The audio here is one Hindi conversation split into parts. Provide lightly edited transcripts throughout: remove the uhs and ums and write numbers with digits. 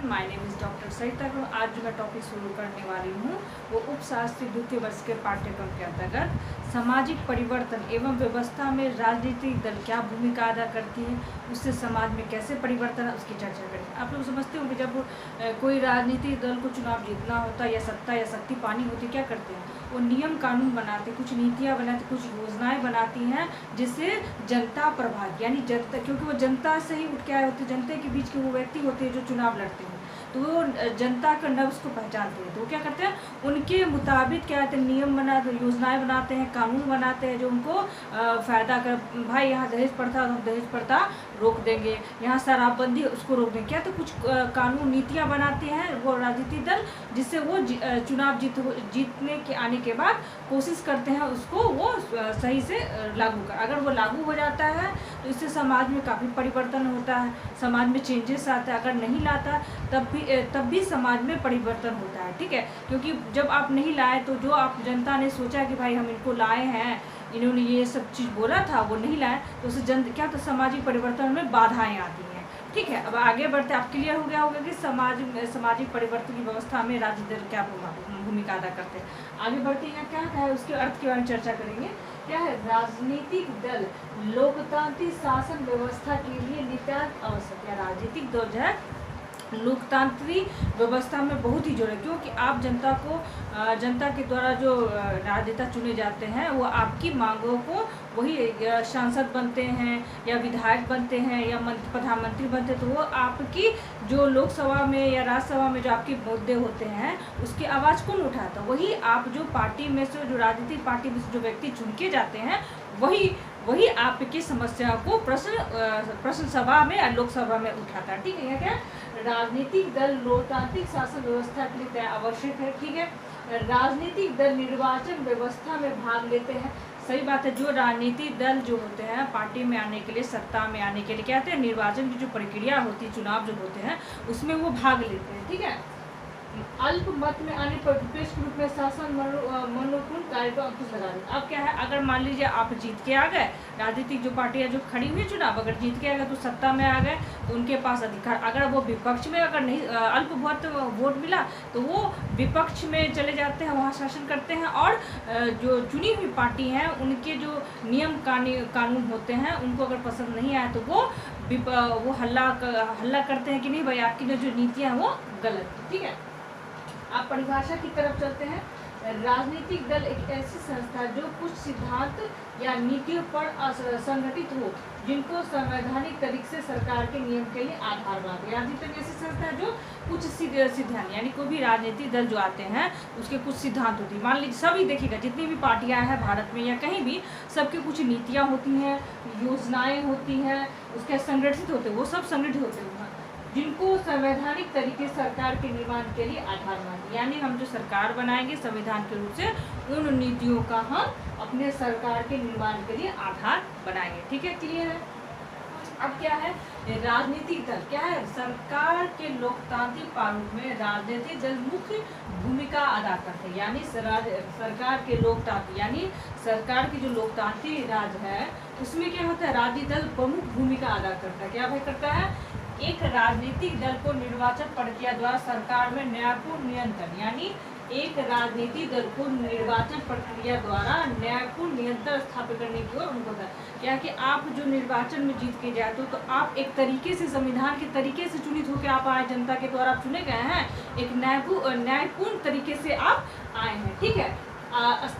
Student, my name is doctor Sarita. आज जो मैं टॉपिक शुरू करने वाली हूँ वो उपशास्त्री द्वितीय वर्ष के पाठ्यक्रम के अंतर्गत सामाजिक परिवर्तन एवं व्यवस्था में राजनीतिक दल क्या भूमिका अदा करती है, उससे समाज में कैसे परिवर्तन है उसकी चर्चा करेंगे। आप लोग समझते हो कि जब कोई राजनीतिक दल को चुनाव जीतना होता है या सत्ता या शक्ति पानी होती, क्या करते हैं वो नियम कानून बनाते, कुछ नीतियाँ बनाते, कुछ योजनाएं बनाती हैं जिससे जनता प्रभावित, यानी जनता, क्योंकि वो जनता से ही उठ के आए होते, जनता के बीच के वो व्यक्ति होते हैं जो चुनाव लड़ते हैं, तो वो जनता का नब्ज़ को पहचानते हैं। तो वो क्या करते हैं, उनके मुताबिक क्या कहते हैं नियम बनाते, योजनाएं बनाते हैं, कानून बनाते हैं जो उनको फ़ायदा कर। भाई यहाँ दहेज प्रथा, तो हम दहेज प्रथा रोक देंगे, यहाँ शराबबंदी उसको रोक देंगे, क्या तो कुछ कानून नीतियाँ बनाते हैं वो राजनीतिक दल, जिससे वो चुनाव जीतने के आने के बाद कोशिश करते हैं उसको वो सही से लागू कर। अगर वो लागू हो जाता है तो इससे समाज में काफ़ी परिवर्तन होता है, समाज में चेंजेस आता है। अगर नहीं लाता तब भी समाज में परिवर्तन होता है, ठीक है। क्योंकि जब आप नहीं लाए तो जो आप जनता ने सोचा कि भाई हम इनको लाए हैं, इन्होंने ये सब चीज़ बोला था, वो नहीं लाए, तो उससे क्या तो सामाजिक परिवर्तन में बाधाएं आती हैं, ठीक है। अब आगे बढ़ते, आप क्लियर हो गया होगा कि सामाजिक परिवर्तन की व्यवस्था में राजनीतिक दल क्या भूमिका अदा करते हैं। आगे बढ़ते हैं, क्या है उसके अर्थ के बारे में चर्चा करेंगे। क्या है, राजनीतिक दल लोकतांत्रिक शासन व्यवस्था के लिए नितांत आवश्यक है। राजनीतिक दल जो है लोकतांत्रिक व्यवस्था में बहुत ही जरूरी है, क्योंकि आप जनता के द्वारा जो राजनेता चुने जाते हैं वो आपकी मांगों को, वही सांसद बनते हैं या विधायक बनते हैं या प्रधानमंत्री बनते हैं, तो वो आपकी जो लोकसभा में या राज्यसभा में जो आपके मुद्दे होते हैं उसकी आवाज़ कौन उठाता है, वही आप जो पार्टी में से, जो राजनीतिक पार्टी में से जो व्यक्ति चुन के जाते हैं वही आपकी समस्या को प्रश्न सभा में या लोकसभा में उठाता है, ठीक है। यह क्या, राजनीतिक दल लोकतांत्रिक शासन व्यवस्था के लिए आवश्यक है, ठीक है। राजनीतिक दल निर्वाचन व्यवस्था में भाग लेते हैं, सही बात है। जो राजनीतिक दल जो होते हैं पार्टी में आने के लिए, सत्ता में आने के लिए, क्या कहते हैं, निर्वाचन की जो प्रक्रिया होती है, चुनाव जो होते हैं उसमें वो भाग लेते हैं, ठीक है। अल्प मत में आने पर विपक्ष के रूप में शासन मनोपूर्ण कार्य पर अंकुश लगा दें। अब क्या है, अगर मान लीजिए आप जीत के आ गए, राजनीतिक जो पार्टियां जो खड़ी हुई चुनाव अगर जीत के आ गए तो सत्ता में आ गए तो उनके पास अधिकार, अगर वो विपक्ष में अगर नहीं अल्प बहुत वोट मिला तो वो विपक्ष में चले जाते हैं, वहाँ शासन करते हैं, और जो चुनी हुई पार्टी हैं उनके जो नियम कानून होते हैं उनको अगर पसंद नहीं आए तो वो हल्ला करते हैं कि नहीं भाई आपकी जो नीतियाँ हैं वो गलत, ठीक है। आप परिभाषा की तरफ चलते हैं। राजनीतिक दल एक ऐसी संस्था जो कुछ सिद्धांत या नीतियों पर संगठित हो, जिनको संवैधानिक तरीके से सरकार के नियम के लिए आधार बनाते हैं। राजनीतिक ऐसी संस्था है जो कुछ सिद्धांत, यानी कोई भी राजनीतिक दल जो आते हैं उसके कुछ सिद्धांत होती है। मान लीजिए सभी देखिएगा, जितनी भी पार्टियां हैं भारत में या कहीं भी, सबके कुछ नीतियाँ होती हैं, योजनाएँ होती हैं, उसके संगठित होते हैं, वो सब संगठित होते हैं जिनको संवैधानिक तरीके सरकार के निर्माण के लिए आधार मानते, यानी हम जो सरकार बनाएंगे संविधान के रूप से उन नीतियों का हम अपने सरकार के निर्माण के लिए आधार बनाएंगे, ठीक है। क्लियर है। अब क्या है, राजनीतिक दल क्या है, सरकार के लोकतांत्रिक प्रारूप में राजनीतिक दल मुख्य भूमिका अदा करते हैं, यानी सरकार के लोकतांत्रिक, यानी सरकार की जो लोकतांत्रिक राज है उसमें क्या होता है, राजनीतिक दल प्रमुख भूमिका अदा करता है। क्या भाई करता है, एक राजनीतिक दल को निर्वाचन प्रक्रिया द्वारा सरकार में न्यायपूर्ण नियंत्रण, यानी एक राजनीतिक दल को निर्वाचन प्रक्रिया द्वारा न्यायपूर्ण नियंत्रण स्थापित करने की ओर उनको होता है। क्या कि आप जो निर्वाचन में जीत के जाते हो तो आप एक तरीके से संविधान के तरीके से चुनित होकर आप आए, जनता के द्वारा आप चुने गए हैं, एक न्यायपूर्ण तरीके से आप आए हैं, ठीक है।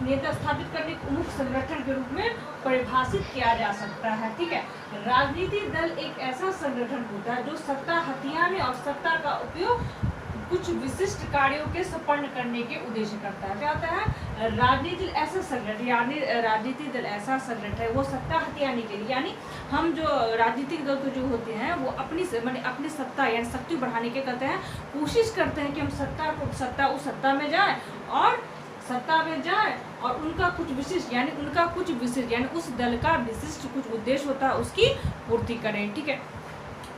नेता स्थापित करने के मुख्य संगठन के रूप में परिभाषित किया जा सकता है, ठीक है। राजनीतिक दल एक ऐसा संगठन होता है जो सत्ता हथियाने और सत्ता का उपयोग कुछ विशिष्ट कार्यों के संपन्न करने के उद्देश्य करता है। क्या होता है, राजनीतिक ऐसा संगठन, यानी राजनीतिक दल ऐसा संगठन है वो सत्ता हथियाने के लिए, यानी हम जो राजनीतिक दल जो होते हैं वो अपनी सत्ता यानी शक्ति बढ़ाने के करते हैं, कोशिश करते हैं कि हम सत्ता में जाए और उनका कुछ विशिष्ट यानी उस दल का विशिष्ट कुछ उद्देश्य होता है उसकी पूर्ति करें, ठीक है।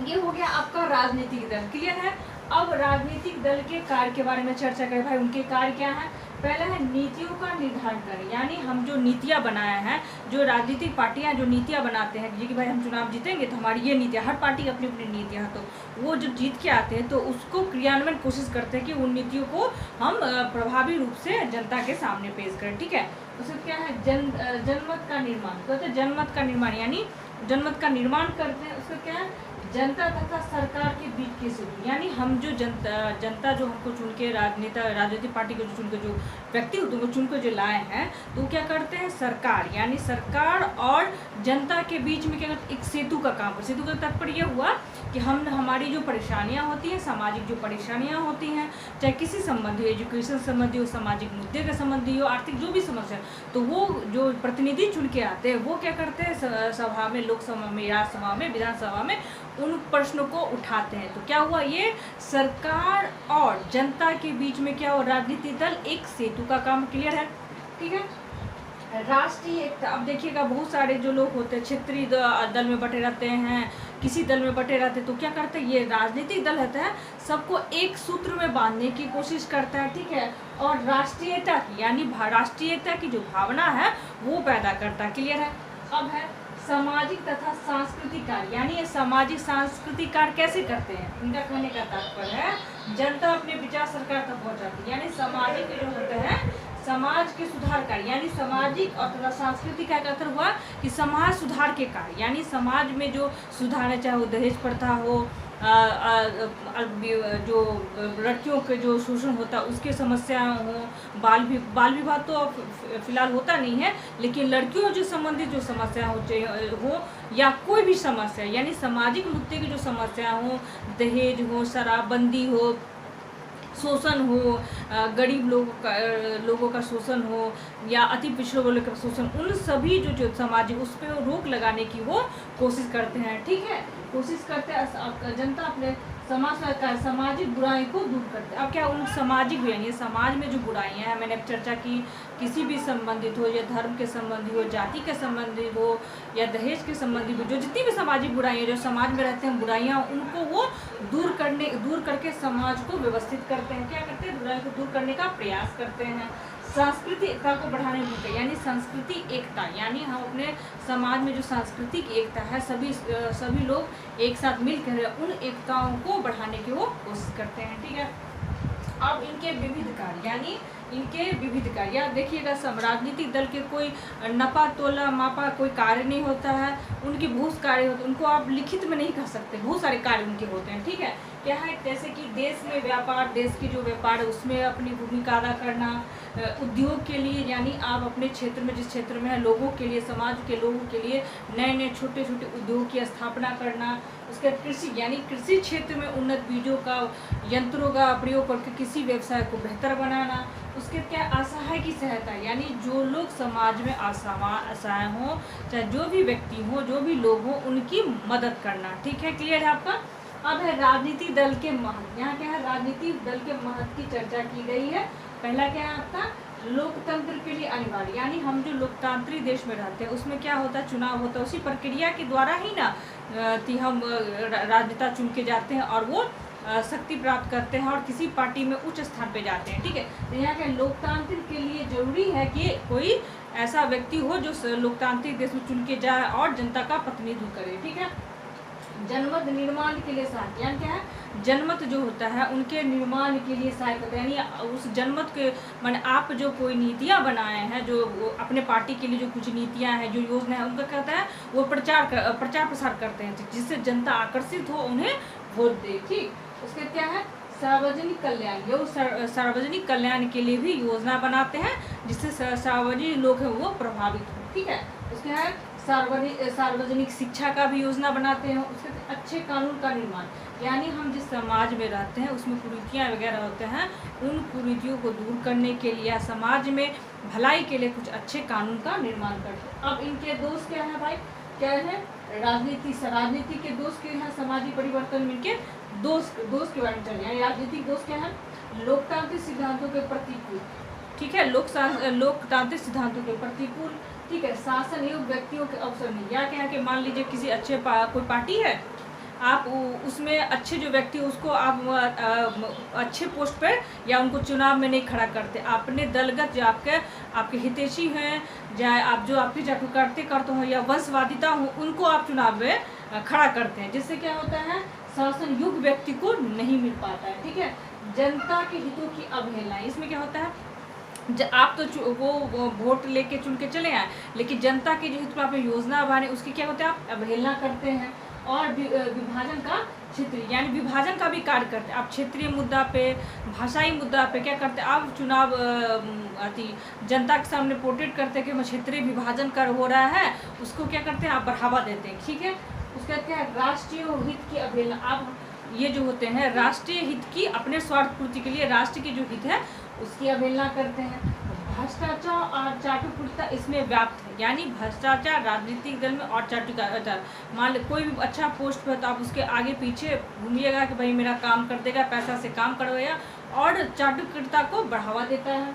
ये हो गया आपका राजनीतिक दल, क्लियर है। अब राजनीतिक दल के कार्य के बारे में चर्चा करें। भाई उनके कार्य क्या है, पहला है नीतियों का निर्धारण करें, यानी हम जो नीतियाँ बनाए हैं, जो राजनीतिक पार्टियाँ जो नीतियाँ बनाते हैं कि भाई हम चुनाव जीतेंगे तो हमारी ये नीतियाँ, हर पार्टी की अपनी अपनी नीतियाँ, तो वो जो जीत के आते हैं तो उसको क्रियान्वयन कोशिश करते हैं कि उन नीतियों को हम प्रभावी रूप से जनता के सामने पेश करें। ठीक है, उसमें क्या है, जनमत का निर्माण करते हैं। जनमत का निर्माण यानी जनमत का निर्माण करते हैं। उसका क्या है, जनता तथा सरकार के बीच की सेतु, यानी हम जो जनता जो हमको चुन के राजनीतिक पार्टी को चुन के जो व्यक्ति होते हैं वो चुन के जो लाए हैं, तो क्या करते हैं, सरकार यानी सरकार और जनता के बीच में क्या करते हैं, एक सेतु का काम। सेतु का तात्पर्य यह हुआ कि हम हमारी जो परेशानियां होती हैं, सामाजिक जो परेशानियां होती हैं, चाहे किसी संबंधी, एजुकेशन संबंधी हो, सामाजिक मुद्दे के संबंधी हो, आर्थिक जो भी समस्या, तो वो जो प्रतिनिधि चुन के आते हैं वो क्या करते हैं, सभा में, लोकसभा में, राज्यसभा में, विधानसभा में उन प्रश्नों को उठाते हैं। तो क्या हुआ, ये सरकार और जनता के बीच में क्या हुआ, राजनीतिक दल एक सेतु का काम। क्लियर है? ठीक है। राष्ट्रीय एकता, अब देखिएगा बहुत सारे जो लोग होते हैं क्षेत्रीय दल में बटे रहते हैं, किसी दल में बटे रहते हैं, तो क्या करते हैं, ये राजनीतिक दल रहता है सबको एक सूत्र में बांधने की कोशिश करता है। ठीक है, और राष्ट्रीयता की यानी राष्ट्रीयता की जो भावना है वो पैदा करता है। क्लियर है? अब है सामाजिक तथा सांस्कृतिक कार्य, यानी ये सामाजिक सांस्कृतिक कार्य कैसे करते हैं, इनका कहने का तात्पर्य है जनता अपने विचार सरकार तक पहुंचाती है। यानी सामाजिक जो होते हैं समाज के सुधार कार्य, यानी सामाजिक और तथा सांस्कृतिक कार्य का अर्थ हुआ कि समाज सुधार के कार्य, यानी समाज में जो सुधार है, चाहे वो दहेज प्रथा हो, जो लड़कियों के जो शोषण होता है उसके समस्याएं हो, बाल विवाह तो फिलहाल होता नहीं है, लेकिन लड़कियों जो संबंधित जो समस्या हो या कोई भी समस्या, यानी सामाजिक मुद्दे की जो समस्या हो, दहेज हो, शराबबंदी हो, शोषण हो, गरीब लोगों का शोषण हो या अति पिछड़े वर्ग का शोषण, उन सभी जो सामाजिक उस पर रोक लगाने की वो कोशिश करते हैं। ठीक है, कोशिश करते हैं जनता अपने सामाजिक बुराई को दूर करते हैं। अब क्या उन सामाजिक यानी समाज में जो बुराइयां हैं, मैंने चर्चा की, किसी भी संबंधित हो, या धर्म के संबंधी हो, जाति के संबंधी हो, या दहेज के संबंधी हो, जो जितनी भी सामाजिक बुराइयां जो समाज में रहते हैं बुराइयां, उनको वो दूर करके समाज को व्यवस्थित करते हैं। क्या करते हैं, बुराई को दूर करने का प्रयास करते हैं। सांस्कृतिक एकता को बढ़ाने में, यानी संस्कृति एकता, यानी हम अपने समाज में जो सांस्कृतिक एकता है, सभी लोग एक साथ मिलकर उन एकताओं को बढ़ाने की वो कोशिश करते हैं। ठीक है, अब इनके विविध कार्य, यानी इनके विविध कार्य, या देखिएगा सब राजनीतिक दल के कोई नपा तोला मापा कोई कार्य नहीं होता है, उनके बहुत कार्य होते हैं, उनको आप लिखित में नहीं कह सकते, बहुत सारे कार्य उनके होते हैं। ठीक है, क्या है, जैसे कि देश में व्यापार, देश की जो व्यापार है उसमें अपनी भूमिका अदा करना, उद्योग के लिए, यानी आप अपने क्षेत्र में जिस क्षेत्र में है लोगों के लिए, समाज के लोगों के लिए नए छोटे छोटे उद्योग की स्थापना करना। उसके कृषि, यानी कृषि क्षेत्र में उन्नत बीजों का, यंत्रों का प्रयोग करके किसी व्यवसाय को बेहतर बनाना। उसके क्या, असहाय की सहायता, यानी जो लोग समाज में असहाय हों, चाहे जो भी व्यक्ति हो, जो भी लोग हों, उनकी मदद करना। ठीक है, क्लियर है आपका? अब है राजनीतिक दल के महत्व, यहाँ क्या है, राजनीतिक दल के महत्व की चर्चा की गई है। पहला क्या है आपका, लोकतंत्र के लिए अनिवार्य, यानी हम जो लोकतांत्रिक देश में रहते हैं उसमें क्या होता है, चुनाव होता है, उसी प्रक्रिया के द्वारा ही ना हम राजनेता चुन के जाते हैं और वो शक्ति प्राप्त करते हैं और किसी पार्टी में उच्च स्थान पे जाते हैं। ठीक है, तो यहाँ के लोकतांत्रिक के लिए जरूरी है कि कोई ऐसा व्यक्ति हो जो लोकतांत्रिक देश में चुन के जाए और जनता का प्रतिनिधित्व करे। ठीक है, जनमत निर्माण के लिए सहायक, यानी क्या है, जनमत जो होता है उनके निर्माण के लिए सहायक होता है, यानी उस जनमत के माने आप जो कोई नीतियाँ बनाए हैं, जो अपने पार्टी के लिए जो कुछ नीतियाँ हैं, जो योजना है, उनका कहता है वो प्रचार प्रसार करते हैं जिससे जनता आकर्षित हो, उन्हें वोट दे। ठीक, उसके क्या है, सार्वजनिक कल्याण, जो सार्वजनिक कल्याण के लिए भी योजना बनाते हैं जिससे सार्वजनिक लोग हैं वो प्रभावित हो। ठीक है, उसके है सार्वजनिक शिक्षा का भी योजना बनाते हैं। उसके अच्छे कानून का निर्माण, यानी हम जिस समाज में रहते हैं उसमें कुरीतियाँ वगैरह होते हैं, उन कुरीतियों को दूर करने के लिए, समाज में भलाई के लिए कुछ अच्छे कानून का निर्माण करते हैं। अब इनके दोष क्या है भाई, क्या है, राजनीति के दोष क्या है, सामाजिक परिवर्तन में इनके दोष के बारे में चलिए। राजनीतिक दोष क्या है, लोकतांत्रिक सिद्धांतों के प्रतिकूल। ठीक है, लोकतांत्रिक सिद्धांतों के प्रतिकूल। ठीक है, शासन एवं व्यक्तियों के अवसर नहीं, या क्या है कि मान लीजिए किसी अच्छे कोई पार्टी है, आप उसमें अच्छे जो व्यक्ति उसको आप अच्छे पोस्ट पर या उनको चुनाव में नहीं खड़ा करते। अपने दलगत जो आपके हितैषी हैं, चाहे आप जो आपके कार्यकर्ता हो या वंशवादिता हो, उनको आप चुनाव में खड़ा करते हैं, जिससे क्या होता है शासन युग व्यक्ति को नहीं मिल पाता है। ठीक है, जनता के हितों की अवहेलना। इसमें क्या होता है आप तो वो वोट लेके चुन के चले आए, लेकिन जनता के जो हित पर आपने योजना बने उसकी क्या होता है आप अवहेलना करते हैं। और विभाजन का क्षेत्रीय यानी विभाजन का भी कार्य करते हैं। आप क्षेत्रीय मुद्दा पे, भाषाई मुद्दा पे क्या करते हैं आप चुनाव जनता के सामने पोर्ट्रेट करते हैं कि क्षेत्रीय विभाजन कर हो रहा है, उसको क्या करते हैं आप बढ़ावा देते हैं। ठीक है, उसका क्या है राष्ट्रीय हित की अवहेलना। आप ये जो होते हैं राष्ट्रीय हित की अपने स्वार्थ पूर्ति के लिए राष्ट्र की जो हित है उसकी अवहेलना करते हैं। भ्रष्टाचार और चाटुकारिता इसमें व्याप्त है, यानी भ्रष्टाचार राजनीतिक दल में और चाटुकारिता। मान लो कोई भी अच्छा पोस्ट पर तो आप उसके आगे पीछे घूमिएगा कि भाई मेरा काम कर देगा, पैसा से काम करवाएगा, और चाटुकारिता को बढ़ावा देता है।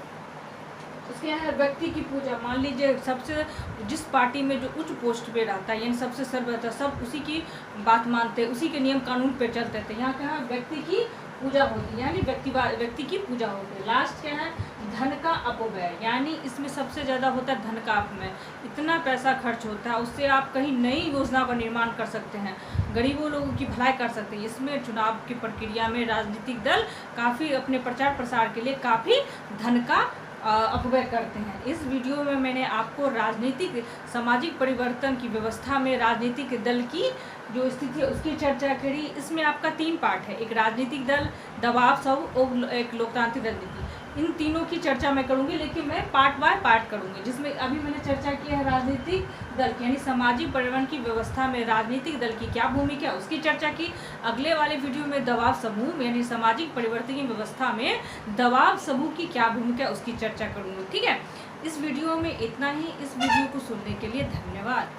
उसके है व्यक्ति की पूजा। मान लीजिए सबसे जिस पार्टी में जो उच्च पोस्ट पे रहता है यानी सबसे सर्वोच्च, सब उसी की बात मानते हैं, उसी के नियम कानून पे चलते थे। यहाँ क्या है व्यक्ति की पूजा होती है, यानी व्यक्ति की पूजा होती है। लास्ट क्या है धन का अपव्यय, यानी इसमें सबसे ज़्यादा होता है धन का अपव्यय। इतना पैसा खर्च होता है, उससे आप कहीं नई योजना का निर्माण कर सकते हैं, गरीबों लोगों की भलाई कर सकते हैं। इसमें चुनाव की प्रक्रिया में राजनीतिक दल काफ़ी अपने प्रचार प्रसार के लिए काफ़ी धन का अपव्यय करते हैं। इस वीडियो में मैंने आपको राजनीतिक सामाजिक परिवर्तन की व्यवस्था में राजनीतिक दल की जो स्थिति है उसकी चर्चा करी। इसमें आपका 3 पार्ट है, एक राजनीतिक दल, दबाव सब और एक लोकतांत्रिक रणनीति। इन तीनों की चर्चा मैं करूंगी, लेकिन मैं पार्ट बाय पार्ट करूंगी। जिसमें अभी मैंने चर्चा की है राजनीतिक दल की यानी सामाजिक परिवर्तन की व्यवस्था में राजनीतिक दल की क्या भूमिका है उसकी चर्चा की। अगले वाले वीडियो में दबाव समूह यानी सामाजिक परिवर्तन की व्यवस्था में दबाव समूह की क्या भूमिका है उसकी चर्चा करूंगी। ठीक है, इस वीडियो में इतना ही। इस वीडियो को सुनने के लिए धन्यवाद।